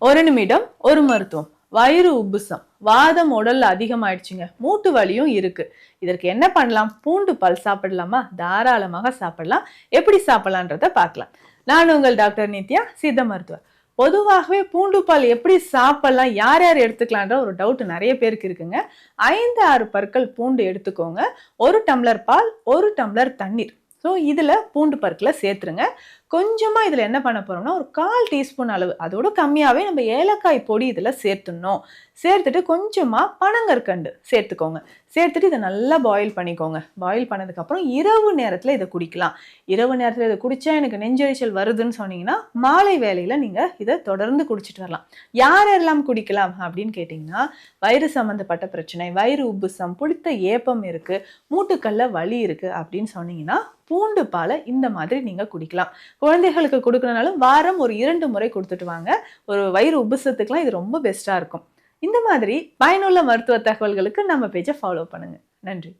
ஒரு நிமிடம் ஒரு மருத்துவம். வயிறு உப்புசம், வாதம் உடல்ல அதிகமாயிடுச்சுங்க, மூட்டு வலியும் இருக்கு. இதற்கு என்ன பண்ணலாம்? பூண்டு பால் சாப்பிடலாமா? தாராளமாக சாப்பிடலாம். எப்படி சாப்பிடலான்றத பார்க்கலாம். நான் உங்கள் டாக்டர் நித்யா, சித்த மருத்துவர். பொதுவாகவே பூண்டு பால் எப்படி சாப்பிடலாம், யார் யார் எடுத்துக்கலான்ற ஒரு டவுட் நிறைய பேருக்கு இருக்குங்க. 5-6 பற்கள் பூண்டு எடுத்துக்கோங்க. 1 டம்ளர் பால், 1 டம்ளர் தண்ணீர். ஸோ இதில் பூண்டு பற்களை சேர்த்துருங்க. கொஞ்சமாக இதில் என்ன பண்ண போகிறோம்னா, ஒரு 1/4 டீஸ்பூன் அளவு, அதோட கம்மியாகவே நம்ம ஏலக்காய் பொடி இதில் சேர்த்துடணும். சேர்த்துட்டு கொஞ்சமாக பனங்கற்கண்டு சேர்த்துக்கோங்க. சேர்த்துட்டு இதை நல்லா பாயில் பண்ணிக்கோங்க. பாயில் பண்ணதுக்கப்புறம் இரவு நேரத்தில் இதை குடிக்கலாம். இரவு நேரத்தில் இதை குடித்தா எனக்கு நெஞ்செரிச்சல் வருதுன்னு சொன்னீங்கன்னா, மாலை வேளையில் நீங்கள் இதை தொடர்ந்து குடிச்சிட்டு வரலாம். யாரெல்லாம் குடிக்கலாம் அப்படின்னு கேட்டிங்கன்னா, வயிறு சம்மந்தப்பட்ட பிரச்சனை, வயிறு உப்புசம், புளித்த ஏப்பம் இருக்குது, மூட்டுக்கல்ல வலி இருக்குது அப்படின்னு சொன்னீங்கன்னா, பூண்டு பாலை இந்த மாதிரி நீங்கள் குடிக்கலாம். குழந்தைகளுக்கு கொடுக்கறனாலும் வாரம் ஒரு 2 முறை கொடுத்துட்டு வாங்க. ஒரு வயிறு உப்புசத்துக்குலாம் இது ரொம்ப பெஸ்ட்டாக இருக்கும். இந்த மாதிரி பயனுள்ள மருத்துவ தகவல்களுக்கு நம்ம பேஜை ஃபாலோ பண்ணுங்க. நன்றி.